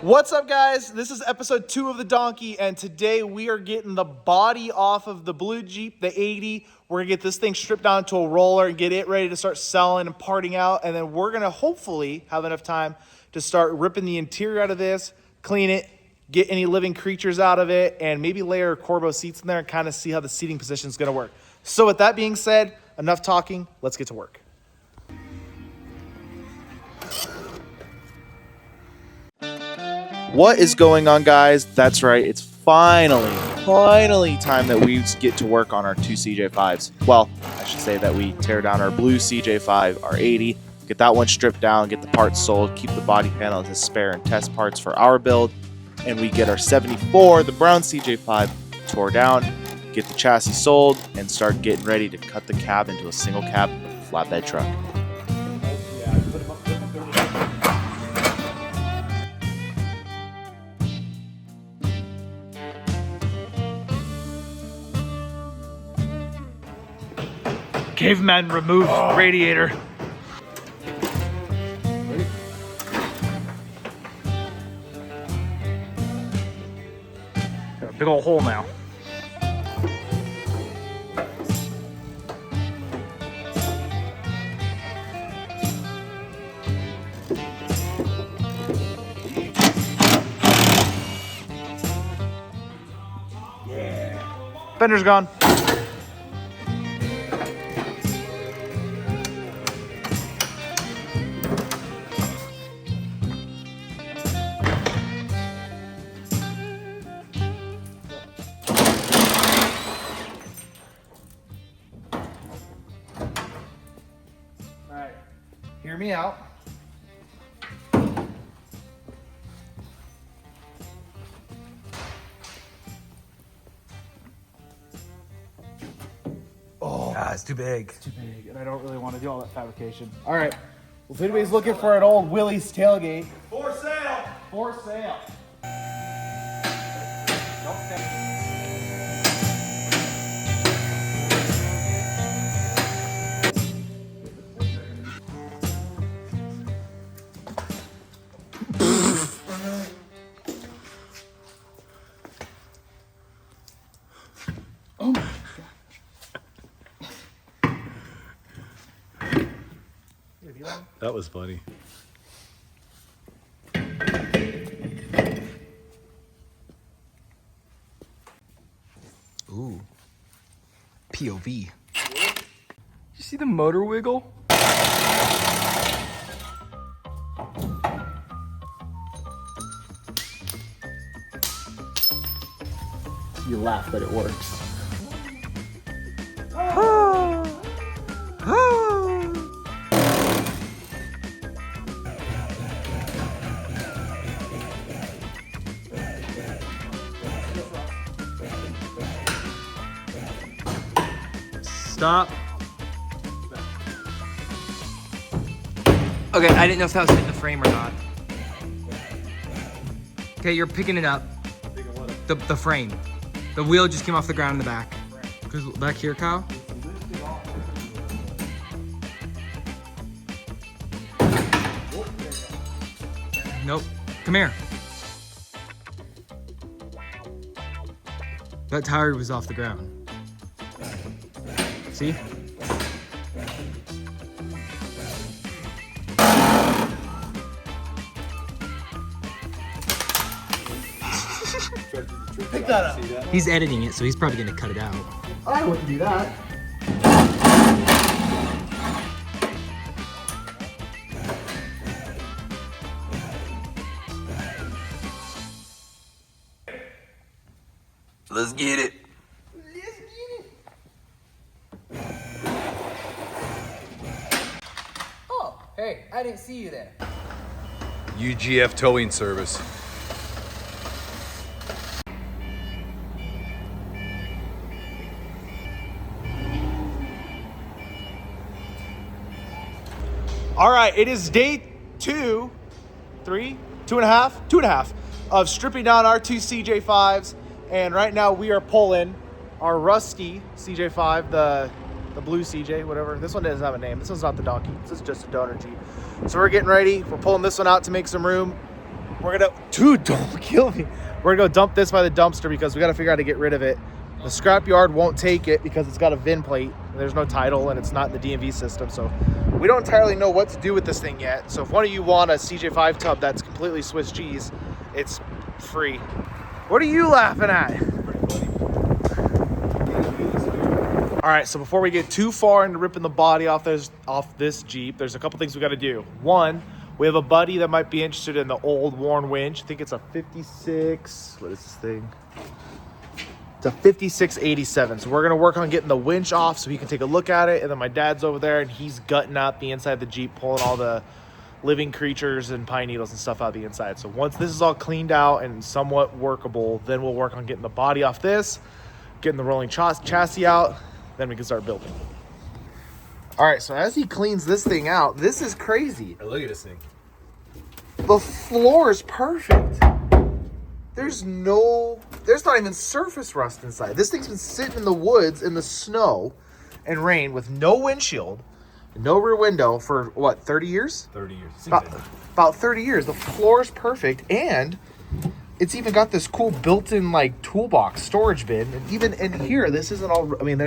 What's up, guys? This is episode 2 of the Donkey, and today we are getting the body off of the blue Jeep, the 80. We're gonna get this thing stripped down to a roller and get it ready to start selling and parting out, and then we're gonna hopefully have enough time to start ripping the interior out of this, clean it, get any living creatures out of it, and maybe layer Corbo seats in there and kind of see how the seating position is gonna work. So with that being said, enough talking, let's get to work. What is going on, guys? That's right, it's finally time that we get to work on our 2 CJ5s. Well, I should say that we tear down our blue CJ5, our 80, get that one stripped down, get the parts sold, keep the body panel as spare and test parts for our build, and we get our 74, the brown CJ5, tore down, get the chassis sold, and start getting ready to cut the cab into a single cab flatbed truck. Caveman remove radiator. Ready? Got a big old hole now. Yeah. Fender's gone. Hear me out. Oh, it's too big. it's too big, and I don't really want to do all that fabrication. All right. Well, if anybody's looking for an old Willie's tailgate, For sale! for sale. Oh my God. That was funny. Ooh. POV. You see the motor wiggle? You laugh, but it works. Stop. Okay, I didn't know if that was hitting the frame or not. Okay, you're picking it up. The frame. The wheel just came off the ground in the back. Because back here, Kyle. Nope. Come here. That tire was off the ground. See? Pick that up. He's editing it, so he's probably gonna cut it out. I wouldn't do that. Let's get it. Oh, hey, I didn't see you there. UGF towing service. All right, it is day 2, 3, 2.5 of stripping down our 2 CJ5s, and right now we are pulling our rusty CJ5, the blue CJ, whatever. This one doesn't have a name. This one's not the Donkey. This is just a donor Jeep. So we're getting ready. We're pulling this one out to make some room. We're gonna, dude, don't kill me. We're gonna go dump this by the dumpster because we gotta figure out how to get rid of it. The scrapyard won't take it because it's got a VIN plate. And there's no title and it's not in the DMV system. So we don't entirely know what to do with this thing yet. So if one of you want a CJ5 tub that's completely Swiss cheese, it's free. What are you laughing at? All right, so before we get too far into ripping the body off this Jeep, there's a couple things we got to do. One, we have a buddy that might be interested in the old worn winch. I think it's a 56. What is this thing? It's a 5687. So we're gonna work on getting the winch off so he can take a look at it. And then my dad's over there and he's gutting out the inside of the Jeep, pulling all the living creatures and pine needles and stuff out the inside. So once this is all cleaned out and somewhat workable, then we'll work on getting the body off this, getting the rolling chassis out. Then we can start building. All right, so as he cleans this thing out, this is crazy. Look at this thing. The floor is perfect. There's not even surface rust inside. This thing's been sitting in the woods in the snow and rain with no windshield, no rear window for what, 30 years? 30 years. About 30 years. The floor is perfect, and it's even got this cool built-in like toolbox storage bin. And even in here, this isn't all, I mean,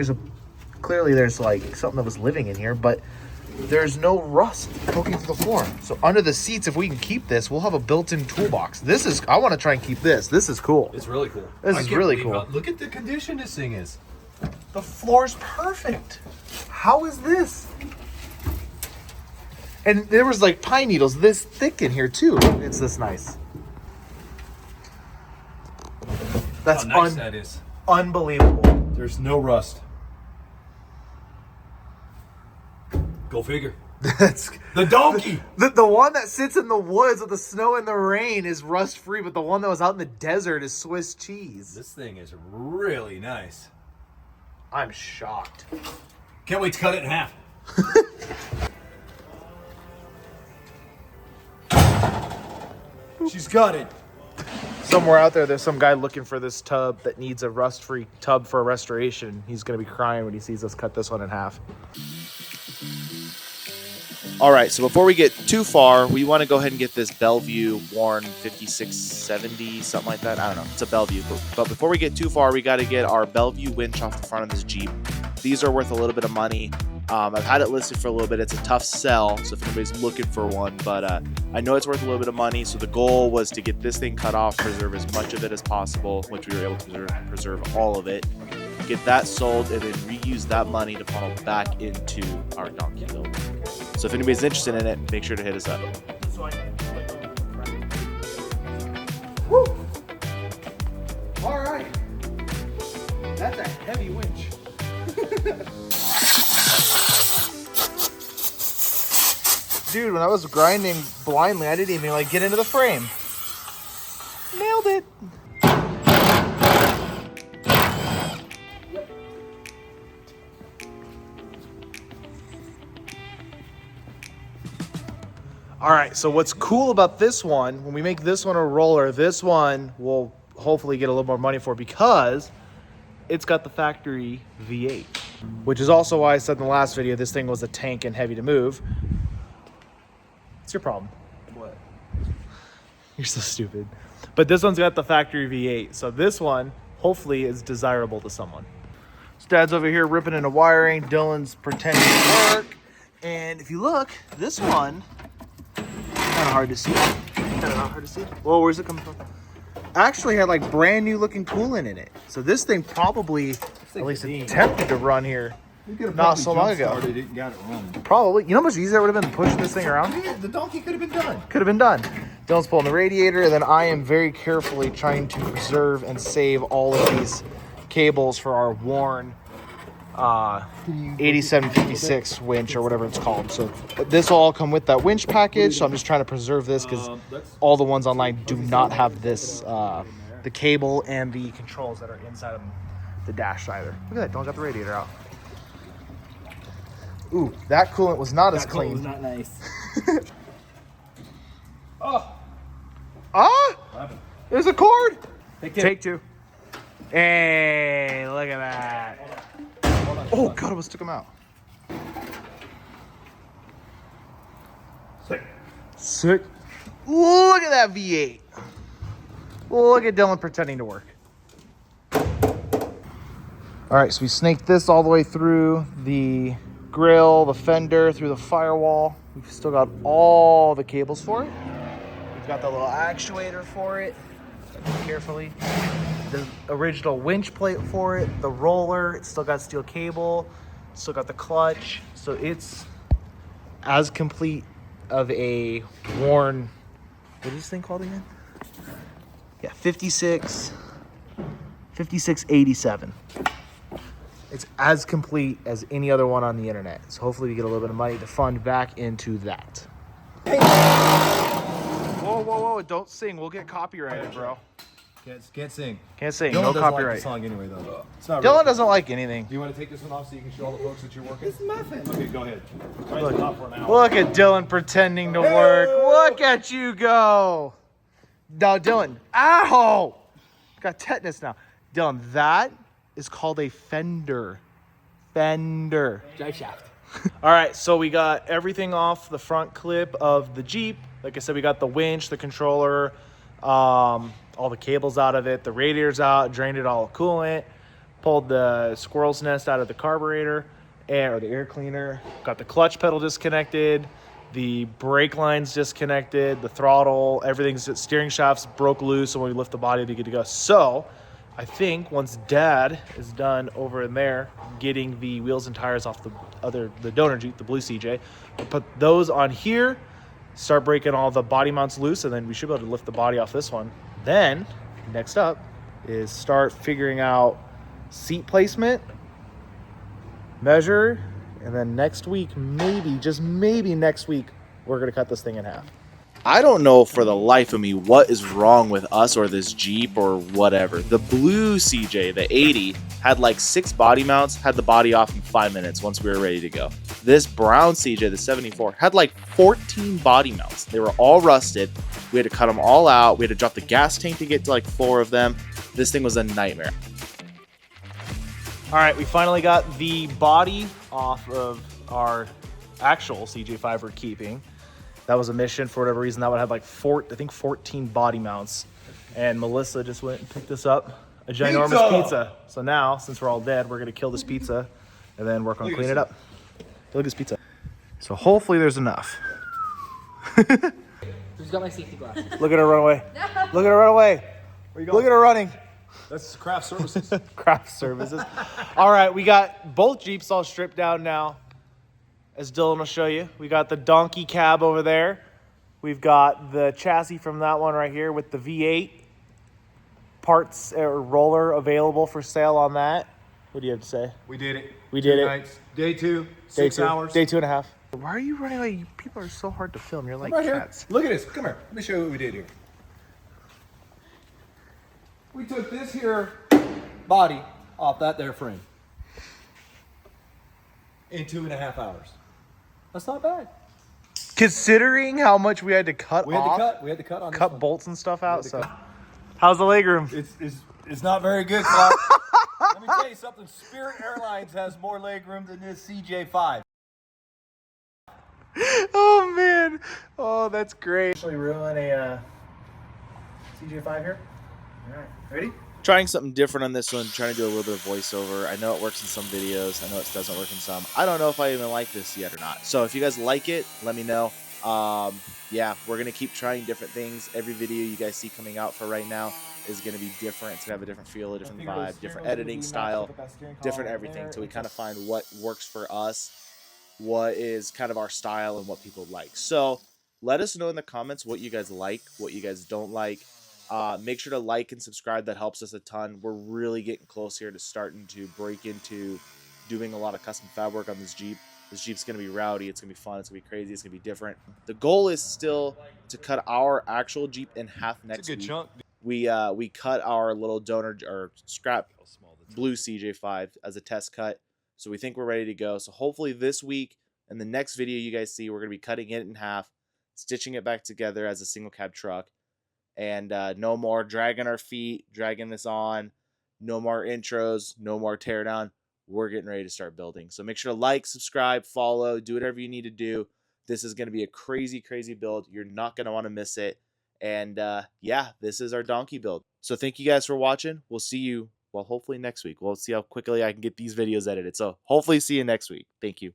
clearly there's like something that was living in here, but there's no rust poking through the floor. So under the seats, if we can keep this, we'll have a built-in toolbox. I want to try and keep this. This is cool. It's really cool. This is really cool. Look at the condition this thing is. The floor's perfect. How is this? And there was like pine needles this thick in here too. It's this nice. That's How nice that is. Unbelievable. There's no rust. Go figure. That's the donkey. The one that sits in the woods with the snow and the rain is rust free, but the one that was out in the desert is Swiss cheese. This thing is really nice. I'm shocked. Can't wait to cut it in half. She's got it. Somewhere out there's some guy looking for this tub that needs a rust-free tub for a restoration. He's going to be crying when he sees us cut this one in half. All right, so before we get too far, we want to go ahead and get this Bellevue worn 5670, something like that. I don't know. It's a Bellevue. But before we get too far, we got to get our Bellevue winch off the front of this Jeep. These are worth a little bit of money. I've had it listed for a little bit. It's a tough sell, so if anybody's looking for one, but I know it's worth a little bit of money. So the goal was to get this thing cut off, preserve as much of it as possible, which we were able to preserve all of it, get that sold, and then reuse that money to funnel back into our donkey build. So if anybody's interested in it, make sure to hit us up. Woo! All right. That's a heavy winch. Dude, when I was grinding blindly, I didn't even like get into the frame. Nailed it. All right, so what's cool about this one, when we make this one a roller, this one will hopefully get a little more money for because it's got the factory V8, which is also why I said in the last video this thing was a tank and heavy to move. It's your problem. What? You're so stupid. But this one's got the factory V8, so this one hopefully is desirable to someone. So Dad's over here ripping into wiring. Dylan's pretending to work. And if you look, this one, kind of hard to see. Kind of not hard to see. Whoa, where's it coming from? Actually had like brand new looking coolant in it. So this thing probably, at least attempted to run here not so long ago. It got it wrong. Probably. You know how much easier it would have been pushing this thing around? Yeah, the donkey could have been done. Could have been done. Dylan's pulling the radiator, and then I am very carefully trying to preserve and save all of these cables for our worn 8756 winch or whatever it's called. So this will all come with that winch package. So I'm just trying to preserve this because all the ones online do not have this, the cable and the controls that are inside of the dash either. Look at that. Dylan got the radiator out. Ooh, that coolant was not as clean. Was not nice. There's a cord. Take two. Hey, look at that. Oh God, I almost took him out. Sick. Look at that V8. Look at Dylan pretending to work. All right, so we snaked this all the way through the grill, the fender, through the firewall. We've still got all the cables for it. We've got the little actuator for it, carefully. The original winch plate for it, the roller, it's still got steel cable, still got the clutch. So it's as complete of a worn, what is this thing called again? Yeah, 5687. It's as complete as any other one on the internet. So hopefully we get a little bit of money to fund back into that. Whoa, whoa, whoa, don't sing. We'll get copyrighted, bro. Can't sing. Can't sing, Dylan no doesn't copyright. like the song anyway, though. It's not Dylan really- doesn't like anything. Do you want to take this one off so you can show all the folks that you're working? It's muffin. Okay, go ahead. Try Look, to stop for an hour. look at Dylan pretending to work. Look at you go. Now, Dylan, ow! Got tetanus now. Dylan, that is called a fender. Fender. Drive shaft. All right, so we got everything off the front clip of the Jeep. Like I said, we got the winch, the controller, all the cables out of it, the radiators out, drained it all of coolant, pulled the squirrel's nest out of the carburetor or the air cleaner, got the clutch pedal disconnected, the brake line's disconnected, the throttle, everything's steering shafts broke loose, so when we lift the body, it'll be good to go. So I think once Dad is done over in there getting the wheels and tires off the donor Jeep, the blue CJ, we'll put those on here, start breaking all the body mounts loose, and then we should be able to lift the body off this one. Then next up is start figuring out seat placement, measure, and then next week, maybe, just maybe next week, we're gonna cut this thing in half. I don't know for the life of me what is wrong with us or this Jeep or whatever. The blue CJ, the 80, had like 6 body mounts, had the body off in 5 minutes once we were ready to go. This brown CJ, the 74, had like 14 body mounts. They were all rusted. We had to cut them all out. We had to drop the gas tank to get to like 4 of them. This thing was a nightmare. All right, we finally got the body off of our actual CJ5 we're keeping. That was a mission for whatever reason. That would have like 14 body mounts. And Melissa just went and picked us up a ginormous pizza. So now, since we're all dead, we're gonna kill this pizza and then work on cleaning it up. Look at this pizza. So hopefully there's enough. Who's got my safety glasses? Look at her run away. Look at her run away. Where you going? Look at her running. That's craft services. Craft services. All right, we got both Jeeps all stripped down now. As Dylan will show you, we got the donkey cab over there. We've got the chassis from that one right here with the V8 parts or roller available for sale on that. What do you have to say? We did it. We did 2 it. nights. Day 2, Day 6 2. hours. Day 2.5. Why are you running away? You people are so hard to film. You're like Right cats. here. Look at this. Come here. Let me show you what we did here. We took this here body off that there frame in 2.5 hours. That's not bad. Considering how much we had to cut We had off, to cut. We had to cut on this cut one. bolts and stuff out. to So, cut. how's the legroom? It's not very good, Clark. Let me tell you something. Spirit Airlines has more leg room than this CJ5. Oh man, oh that's great. Actually ruin a CJ5 here. All right, ready? Trying something different on this one, trying to do a little bit of voiceover. I know it works in some videos, I know it doesn't work in some. I don't know if I even like this yet or not. So if you guys like it, let me know. Yeah, we're gonna keep trying different things. Every video you guys see coming out for right now is gonna be different. It's gonna have a different feel, a different vibe, different editing style, different everything. So we kind of find what works for us, what is kind of our style, and what people like. So let us know in the comments what you guys like, what you guys don't like. Make sure to like and subscribe. That helps us a ton. We're really getting close here to starting to break into doing a lot of custom fab work on this Jeep. This Jeep's going to be rowdy. It's going to be fun. It's going to be crazy. It's going to be different. The goal is still to cut our actual Jeep in half next week. Chunk. We cut our little donor or scrap blue CJ5 as a test cut. So we think we're ready to go. So hopefully this week and the next video you guys see, we're going to be cutting it in half, stitching it back together as a single cab truck. And no more dragging our feet, dragging this on. No more intros, no more teardown. We're getting ready to start building. So make sure to like, subscribe, follow, do whatever you need to do. This is going to be a crazy, crazy build. You're not going to want to miss it. And yeah, this is our donkey build. So thank you guys for watching. We'll see you, well, hopefully next week. We'll see how quickly I can get these videos edited. So hopefully see you next week. Thank you.